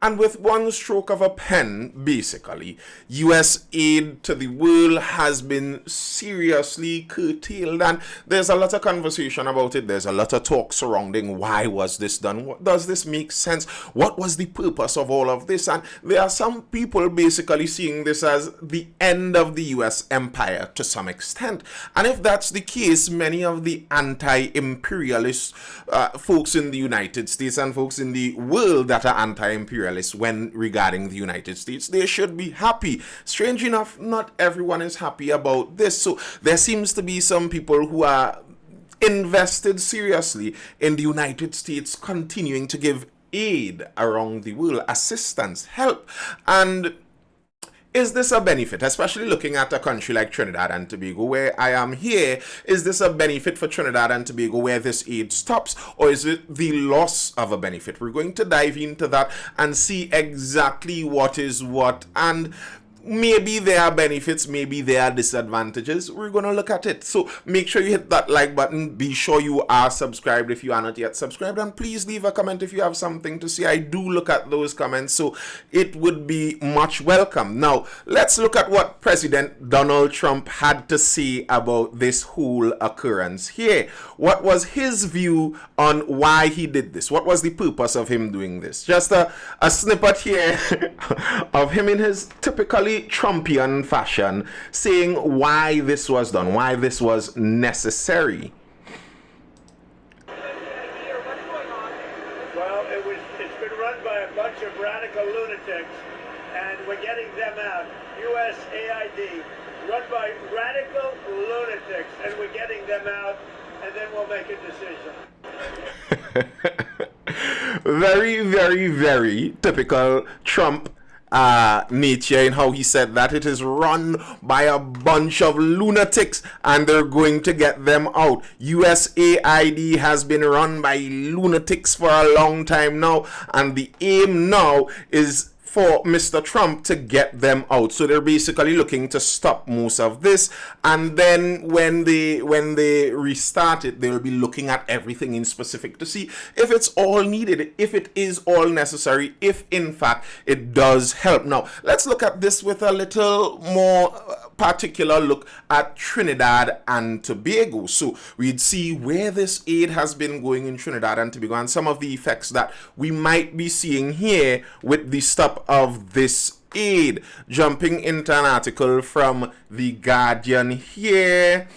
And with one stroke of a pen, basically, US aid to the world has been seriously curtailed. And there's a lot of conversation about it. There's a lot of talk surrounding why was this done? What, does this make sense? What was the purpose of all of this? And there are some people basically seeing this as the end of the US empire to some extent. And if that's the case, many of the anti-imperialist folks in the United States and folks in the world that are anti-imperialist when regarding the United States, they should be happy. Strange enough, not everyone is happy about this. So there seems to be some people who are invested seriously in the United States continuing to give aid around the world, assistance, help. And is this a benefit, especially looking at a country like Trinidad and Tobago, where I am here? Is this a benefit for Trinidad and Tobago where this aid stops, or is it the loss of a benefit? We're going to dive into that and see exactly what is what, and maybe there are benefits, maybe there are disadvantages. We're going to look at it. So make sure you hit that like button. Be sure you are subscribed if you are not yet subscribed. And please leave a comment if you have something to say. I do look at those comments, so it would be much welcome. Now, let's look at what President Donald Trump had to say about this whole occurrence here. What was his view on why he did this? What was the purpose of him doing this? Just a snippet here of him in his typically Trumpian fashion saying why this was done, why this was necessary. Well, it's been run by a bunch of radical lunatics, and we're getting them out. USAID, run by radical lunatics, and we're getting them out, and then we'll make a decision. Very, very, very typical Trump nature in how he said that it is run by a bunch of lunatics and they're going to get them out. USAID has been run by lunatics for a long time now, and the aim now is for Mr. Trump to get them out. So they're basically looking to stop most of this, and then when they restart it, they'll be looking at everything in specific to see if it's all needed, if it is all necessary, if in fact it does help. Now let's look at this with a little more particular look at Trinidad and Tobago. So we'd see where this aid has been going in Trinidad and Tobago and some of the effects that we might be seeing here with the stop of this aid. Jumping into an article from The Guardian here.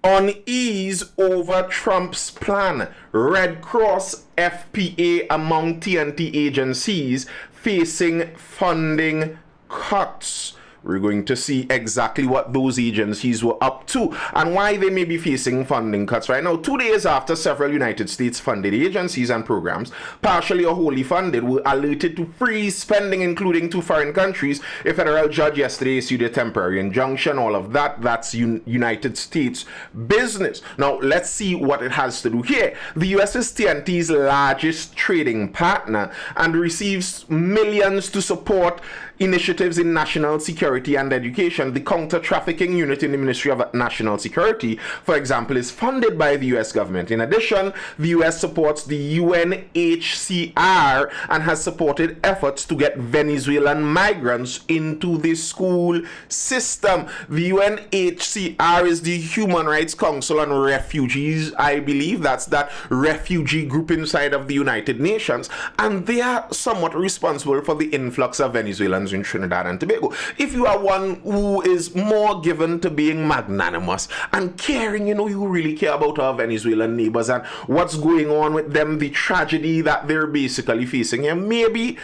Unease over Trump's plan. Red Cross, FPA among TNT agencies facing funding cuts. We're going to see exactly what those agencies were up to and why they may be facing funding cuts right now. 2 days after several United States funded agencies and programs, partially or wholly funded, were alerted to freeze spending, including to foreign countries. A federal judge yesterday issued a temporary injunction. All of that's United States business. Now, let's see what it has to do here. The US is TNT's largest trading partner and receives millions to support initiatives in national security and education. The counter-trafficking unit in the Ministry of National Security, for example, is funded by the US government. In addition, the US supports the UNHCR and has supported efforts to get Venezuelan migrants into the school system. The UNHCR is the Human Rights Council on Refugees, I believe. That's that refugee group inside of the United Nations, and they are somewhat responsible for the influx of Venezuelans in Trinidad and Tobago. If you are one who is more given to being magnanimous and caring, you really care about our Venezuelan neighbors and what's going on with them, the tragedy that they're basically facing here, maybe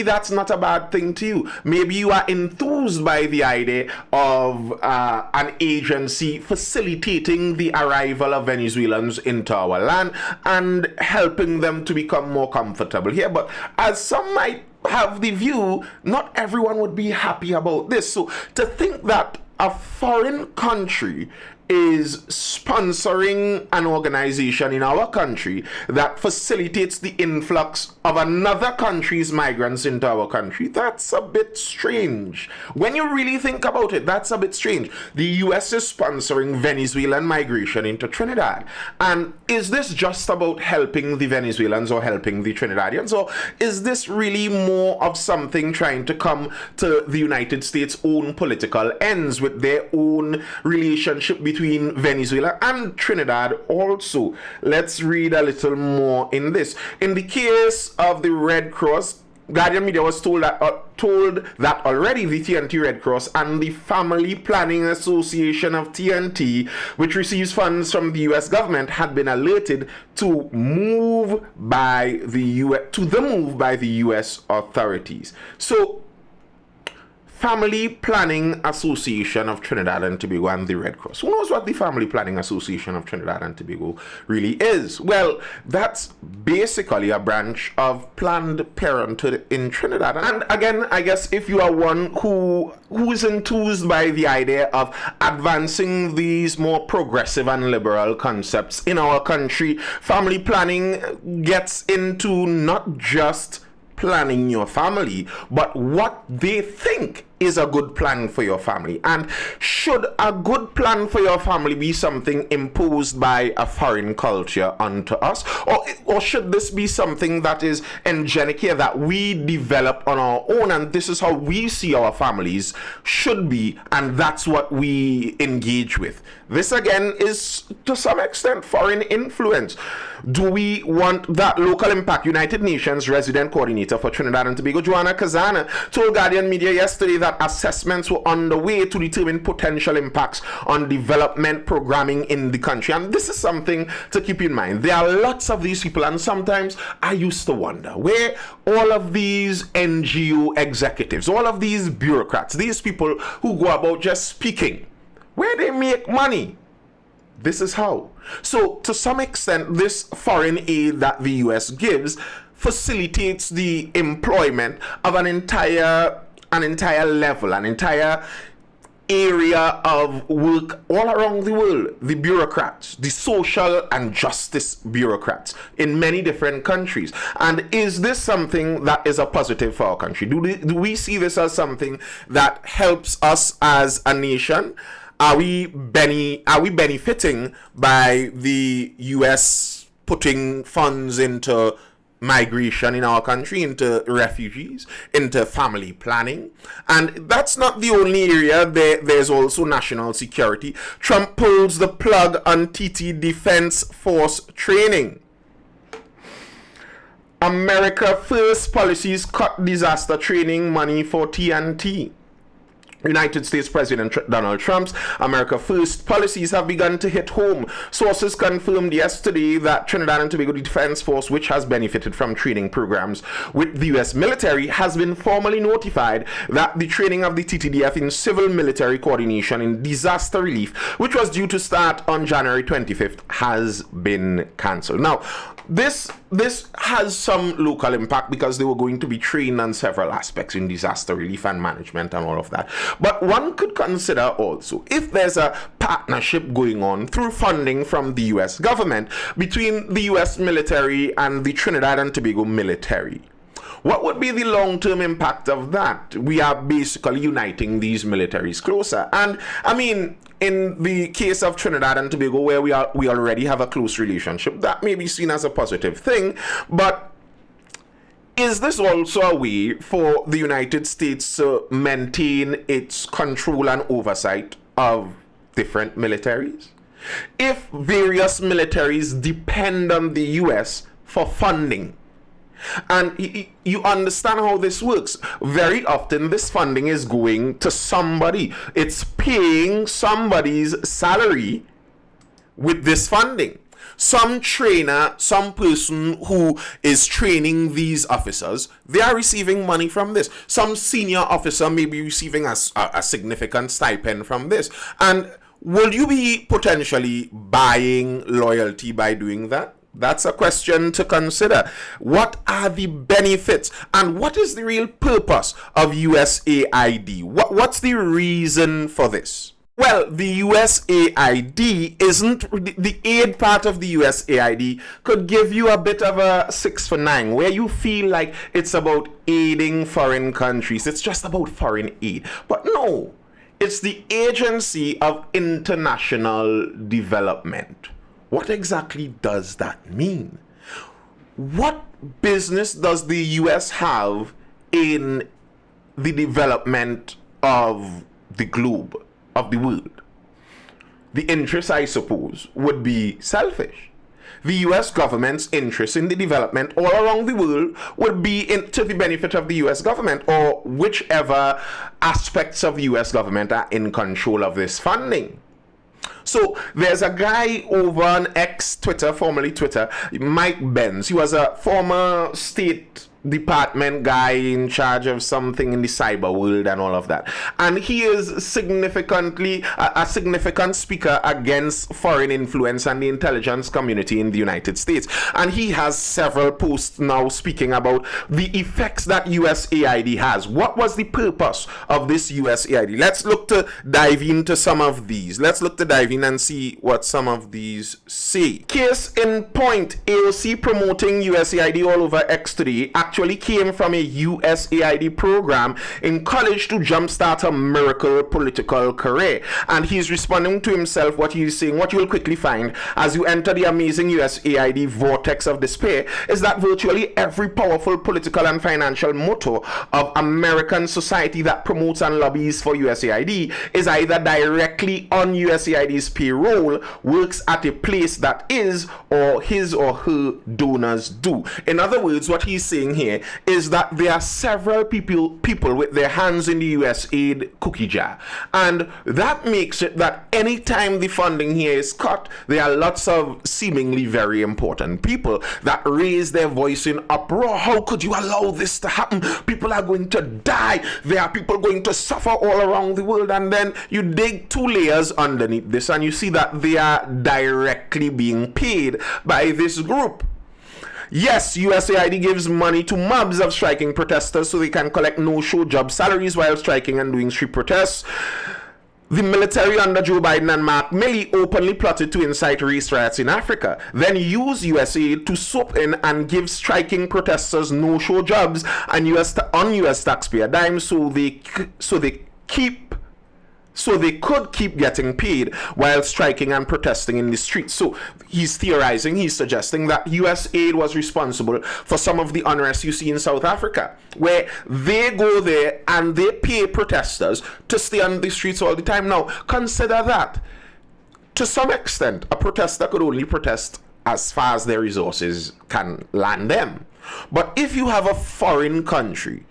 that's not a bad thing to you. Maybe you are enthused by the idea of an agency facilitating the arrival of Venezuelans into our land and helping them to become more comfortable here. But as some might have the view, not everyone would be happy about this. So to think that a foreign country is sponsoring an organization in our country that facilitates the influx of another country's migrants into our country. That's a bit strange. When you really think about it, that's a bit strange. The US is sponsoring Venezuelan migration into Trinidad. And is this just about helping the Venezuelans or helping the Trinidadians? Or is this really more of something trying to come to the United States' own political ends with their own relationship between Venezuela and Trinidad also? Let's read a little more in this. In the case of the Red Cross, Guardian Media was told that already the TNT Red Cross and the Family Planning Association of TNT, which receives funds from the US government, had been alerted to the move by the US authorities. So Family Planning Association of Trinidad and Tobago and the Red Cross. Who knows what the Family Planning Association of Trinidad and Tobago really is? Well, that's basically a branch of Planned Parenthood in Trinidad. And again, I guess if you are one who is enthused by the idea of advancing these more progressive and liberal concepts in our country, family planning gets into not just planning your family, but what they think is a good plan for your family. And should a good plan for your family be something imposed by a foreign culture onto us? Or should this be something that is endemic here, that we develop on our own, and this is how we see our families should be, and that's what we engage with? This again is to some extent foreign influence. Do we want that? Local impact United Nations resident coordinator for Trinidad and Tobago, Joanna Kazana, told Guardian Media yesterday that assessments were underway to determine potential impacts on development programming in the country. And this is something to keep in mind. There are lots of these people, and sometimes I used to wonder where all of these NGO executives, all of these bureaucrats, these people who go about just speaking, where they make money. This is how. So to some extent, this foreign aid that the US gives facilitates the employment of an entire level, an entire area of work all around the world. The bureaucrats, the social and justice bureaucrats in many different countries. And is this something that is a positive for our country? Do we see this as something that helps us as a nation? Are we benefiting by the US putting funds into migration in our country, into refugees, into family planning? And that's not the only area. There's also national security. Trump pulls the plug on TT Defense Force training. America First policies cut disaster training money for TNT. United States President Donald Trump's America First policies have begun to hit home. Sources confirmed yesterday that Trinidad and Tobago Defense Force, which has benefited from training programs with the U.S. military, has been formally notified that the training of the TTDF in civil military coordination in disaster relief, which was due to start on January 25th, has been cancelled. Now, this has some local impact because they were going to be trained on several aspects in disaster relief and management and all of that. But one could consider also, if there's a partnership going on through funding from the US government between the US military and the Trinidad and Tobago military, what would be the long-term impact of that? We are basically uniting these militaries closer. And I mean, in the case of Trinidad and Tobago, where we already have a close relationship, that may be seen as a positive thing. But is this also a way for the United States to maintain its control and oversight of different militaries? If various militaries depend on the US for funding, and you understand how this works. Very often this funding is going to somebody. It's paying somebody's salary with this funding. Some trainer, some person who is training these officers, they are receiving money from this. Some senior officer may be receiving a significant stipend from this. And will you be potentially buying loyalty by doing that? That's a question to consider. What are the benefits and what is the real purpose of USAID? What's the reason for this? Well, the USAID isn't the aid part of the USAID could give you a bit of a 6 for 9 where you feel like it's about aiding foreign countries. It's just about foreign aid. But no, it's the Agency of International Development. What exactly does that mean? What business does the US have in the development of the globe, of the world? The interest, I suppose, would be selfish. The US government's interest in the development all around the world would be to the benefit of the US government, or whichever aspects of the US government are in control of this funding. So there's a guy over on X, Twitter, formerly Twitter, Mike Benz. He was a former State Department guy in charge of something in the cyber world and all of that. And he is significantly a significant speaker against foreign influence and the intelligence community in the United States. And he has several posts now speaking about the effects that USAID has. What was the purpose of this USAID? Let's look to dive into some of these. Let's look to dive in and see what some of these say. Case in point, AOC promoting USAID all over X today actually came from a USAID program in college to jumpstart a miracle political career. And he's responding to himself. What he's saying, what you'll quickly find as you enter the amazing USAID vortex of despair, is that virtually every powerful political and financial motor of American society that promotes and lobbies for USAID is either directly on USAID's payroll, works at a place that is, or his or her donors do. In other words, what he's saying here is that there are several people with their hands in the USAID cookie jar, and that makes it that anytime the funding here is cut, there are lots of seemingly very important people that raise their voice in uproar. How could you allow this to happen? People are going to die. There are people going to suffer all around the world. And then you dig 2 layers underneath this and you see that they are directly being paid by this group. Yes, USAID gives money to mobs of striking protesters so they can collect no-show job salaries while striking and doing street protests. The military under Joe Biden and Mark Milley openly plotted to incite race riots in Africa, then use USAID to swoop in and give striking protesters no-show jobs and on US taxpayer dime so they could keep getting paid while striking and protesting in the streets. So he's theorizing, he's suggesting that US aid was responsible for some of the unrest you see in South Africa, where they go there and they pay protesters to stay on the streets all the time. Now, consider that. To some extent, a protester could only protest as far as their resources can land them. But if you have a foreign country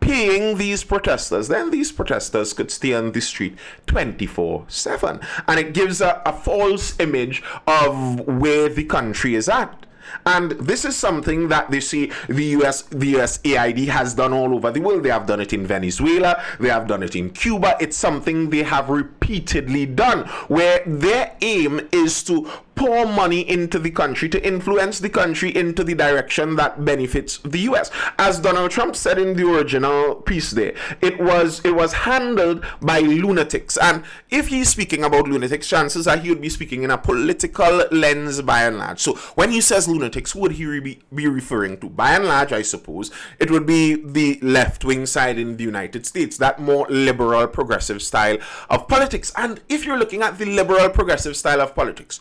paying these protesters, then these protesters could stay on the street 24/7, and it gives a false image of where the country is at. And this is something that they say the USAID has done all over the world. They have done it in Venezuela, they have done it in Cuba. It's something they have repeatedly done, where their aim is to pour money into the country, to influence the country into the direction that benefits the US. As Donald Trump said in the original piece there, it was handled by lunatics. And if he's speaking about lunatics, chances are he would be speaking in a political lens by and large. So when he says lunatics, who would he be referring to? By and large, I suppose, it would be the left-wing side in the United States, that more liberal, progressive style of politics. And if you're looking at the liberal, progressive style of politics,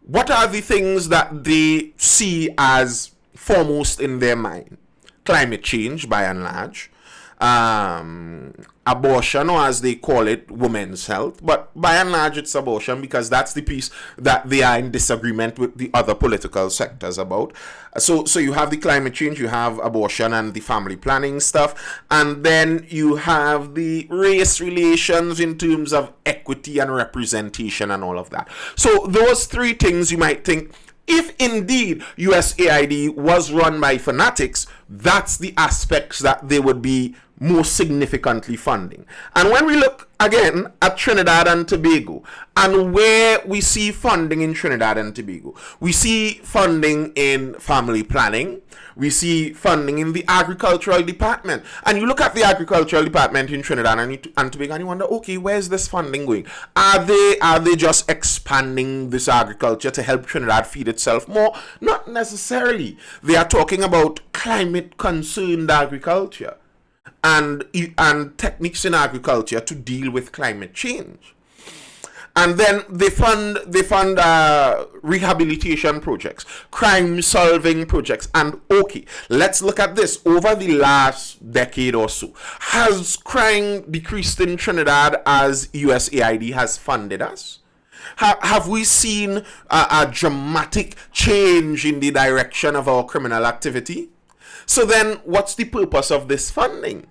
what are the things that they see as foremost in their mind? Climate change, by and large. Abortion, or as they call it, women's health. But by and large, it's abortion because that's the piece that they are in disagreement with the other political sectors about. So you have the climate change, you have abortion and the family planning stuff, and then you have the race relations in terms of equity and representation and all of that. So those 3 things you might think, if indeed USAID was run by fanatics, that's the aspects that they would be most significantly funding. And when we look again at Trinidad and Tobago, and where we see funding in Trinidad and Tobago. We see funding in family planning. We see funding in the agricultural department. And you look at the agricultural department in Trinidad and Tobago and you wonder, okay, where's this funding going? Are they just expanding this agriculture to help Trinidad feed itself more? Not necessarily. They are talking about climate concerned agriculture and techniques in agriculture to deal with climate change. And then they fund rehabilitation projects, crime solving projects. And okay, let's look at this. Over the last decade or so, has crime decreased in Trinidad as USAID has funded us? Have we seen a dramatic change in the direction of our criminal activity? So then what's the purpose of this funding?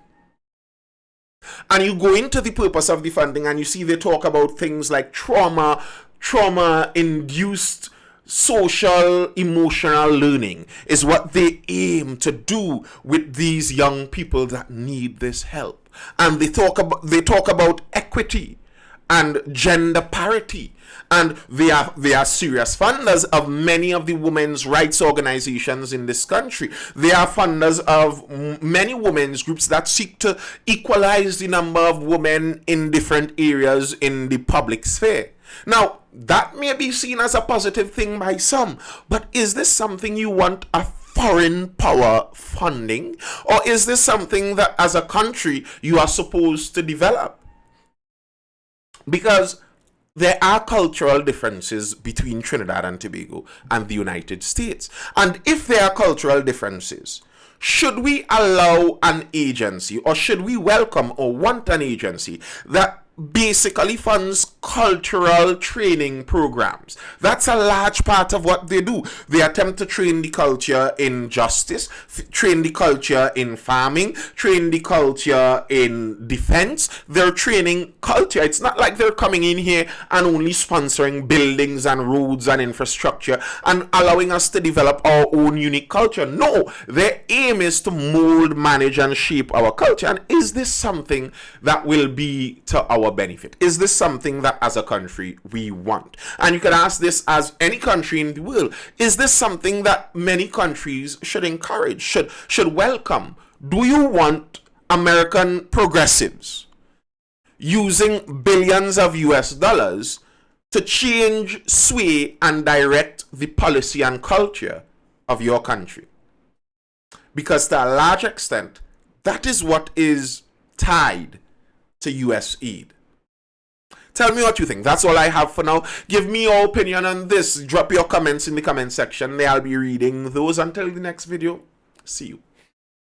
And you go into the purpose of the funding and you see they talk about things like trauma-induced social emotional learning is what they aim to do with these young people that need this help. And they talk about equity and gender parity. And they are serious funders of many of the women's rights organizations in this country. They are funders of many women's groups that seek to equalize the number of women in different areas in the public sphere. Now, that may be seen as a positive thing by some, but is this something you want a foreign power funding? Or is this something that as a country you are supposed to develop? Because there are cultural differences between Trinidad and Tobago and the United States. And if there are cultural differences, should we allow an agency, or should we welcome or want an agency that basically funds cultural training programs? That's a large part of what they do. They attempt to train the culture in justice, train the culture in farming, train the culture in defense. They're training culture. It's not like they're coming in here and only sponsoring buildings and roads and infrastructure and allowing us to develop our own unique culture. No, their aim is to mold, manage, and shape our culture. And is this something that will be to our benefit? Is this something that as a country we want? And you can ask this as any country in the world. Is this something that many countries should encourage, should welcome? Do you want American progressives using billions of US dollars to change, sway, and direct the policy and culture of your country? Because to a large extent, that is what is tied to US aid. Tell me what you think. That's all I have for now. Give me your opinion on this. Drop your comments in the comment section. I'll be reading those. Until the next video, see you.